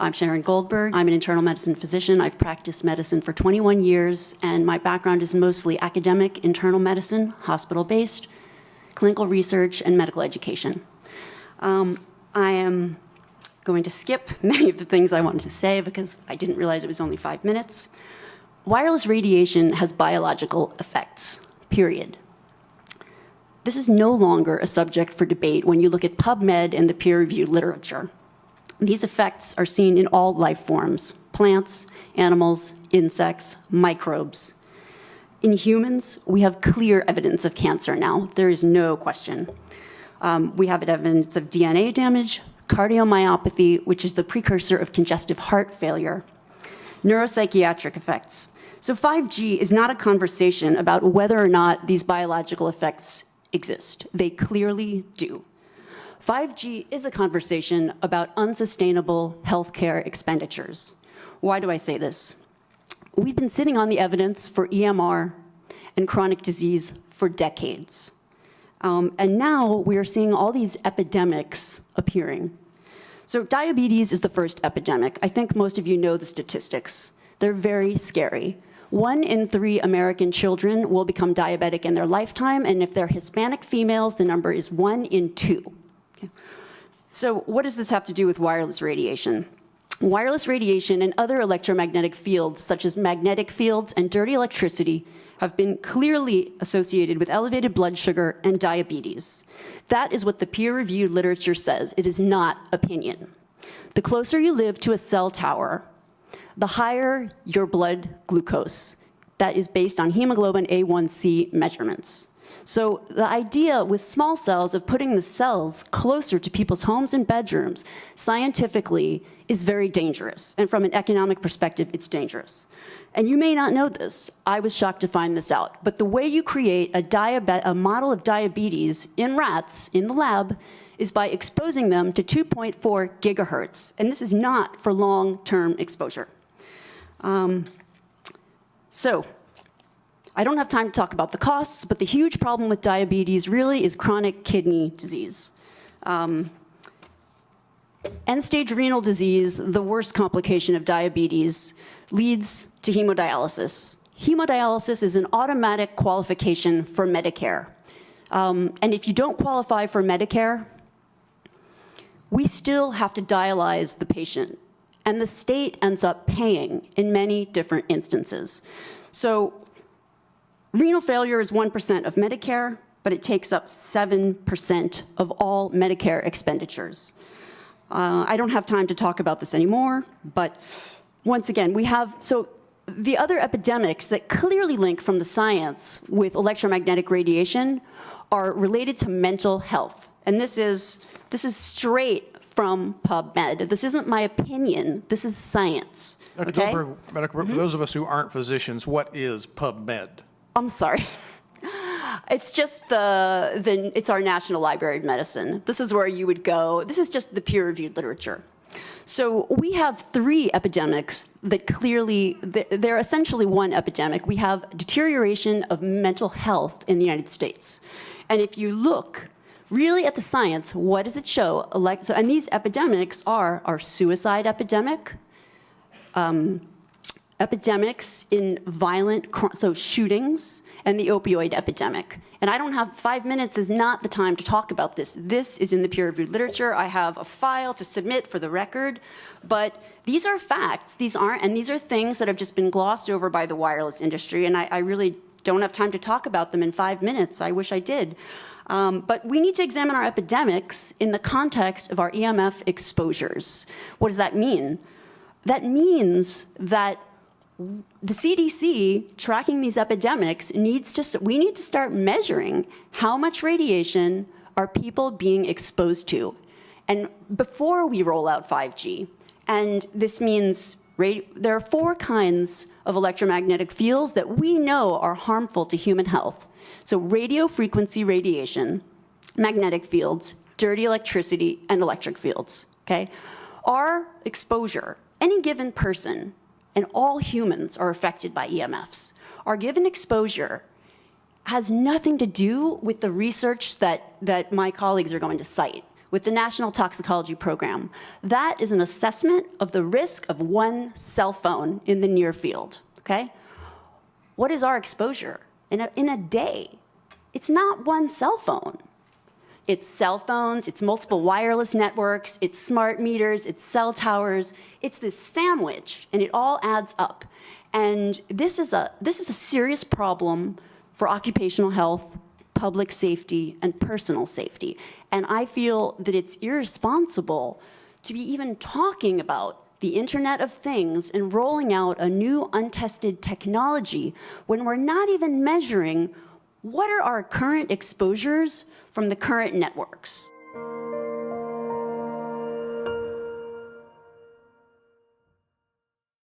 I'm Sharon Goldberg. I'm an internal medicine physician. I've practiced medicine for 21 years, and my background is mostly academic internal medicine, hospital-based, clinical research, and medical education. I am going to skip many of the things I wanted to say because I didn't realize it was only 5 minutes. Wireless radiation has biological effects, period. This is no longer a subject for debate when you look at PubMed and the peer-reviewed literature. These effects are seen in all life forms: plants, animals, insects, microbes. In humans, we have clear evidence of cancer now. There is no question. We have evidence of DNA damage, cardiomyopathy, which is the precursor of congestive heart failure, neuropsychiatric effects. So 5G is not a conversation about whether or not these biological effects exist. They clearly do. 5G is a conversation about unsustainable healthcare expenditures. Why do I say this? We've been sitting on the evidence for EMR and chronic disease for decades. And now we are seeing all these epidemics appearing. So diabetes is the first epidemic. I think most of you know the statistics. They're very scary. 1 in 3 American children will become diabetic in their lifetime, and if they're Hispanic females, the number is 1 in 2. Okay. So what does this have to do with wireless radiation? Wireless radiation and other electromagnetic fields, such as magnetic fields and dirty electricity, have been clearly associated with elevated blood sugar and diabetes. That is what the peer-reviewed literature says. It is not opinion. The closer you live to a cell tower, the higher your blood glucose. That is based on hemoglobin A1C measurements. So the idea with small cells of putting the cells closer to people's homes and bedrooms scientifically is very dangerous. And from an economic perspective, it's dangerous. And you may not know this. I was shocked to find this out. But the way you create a model of diabetes in rats in the lab is by exposing them to 2.4 gigahertz. And this is not for long-term exposure. So I don't have time to talk about the costs, but the huge problem with diabetes really is chronic kidney disease. End-stage renal disease, the worst complication of diabetes, leads to hemodialysis. Hemodialysis is an automatic qualification for Medicare. And if you don't qualify for Medicare, we still have to dialyze the patient. And the state ends up paying in many different instances. So renal failure is 1% of Medicare, but it takes up 7% of all Medicare expenditures. I don't have time to talk about this anymore, but once again, so the other epidemics that clearly link from the science with electromagnetic radiation are related to mental health. And this is straight from PubMed. This isn't my opinion, this is science. Dr. Okay? Goldberg, for those of us who aren't physicians, what is PubMed? I'm sorry. It's just it's our National Library of Medicine. This is where you would go. This is just the peer-reviewed literature. So we have 3 epidemics that clearly, they're essentially one epidemic. We have deterioration of mental health in the United States. And if you look really at the science, what does it show? And these epidemics are our suicide epidemic, epidemics in violent, shootings, and the opioid epidemic. And I don't have 5 minutes is not the time to talk about this. This is in the peer-reviewed literature. I have a file to submit for the record, but these are facts. These are things that have just been glossed over by the wireless industry, and I really don't have time to talk about them in 5 minutes. I wish I did. But we need to examine our epidemics in the context of our EMF exposures. What does that mean? That means that the CDC, tracking these epidemics, we need to start measuring how much radiation are people being exposed to. And before we roll out 5G, and this means there are 4 kinds of electromagnetic fields that we know are harmful to human health. So radio frequency radiation, magnetic fields, dirty electricity, and electric fields, okay? Our exposure, any given person, and all humans are affected by EMFs. Our given exposure has nothing to do with the research that my colleagues are going to cite. with the National Toxicology Program. That is an assessment of the risk of one cell phone in the near field, okay? What is our exposure in a day? It's not one cell phone. It's cell phones, it's multiple wireless networks, it's smart meters, it's cell towers. It's this sandwich, and it all adds up. And this is a serious problem for occupational health, public safety, and personal safety. And I feel that it's irresponsible to be even talking about the Internet of Things and rolling out a new untested technology when we're not even measuring what are our current exposures from the current networks.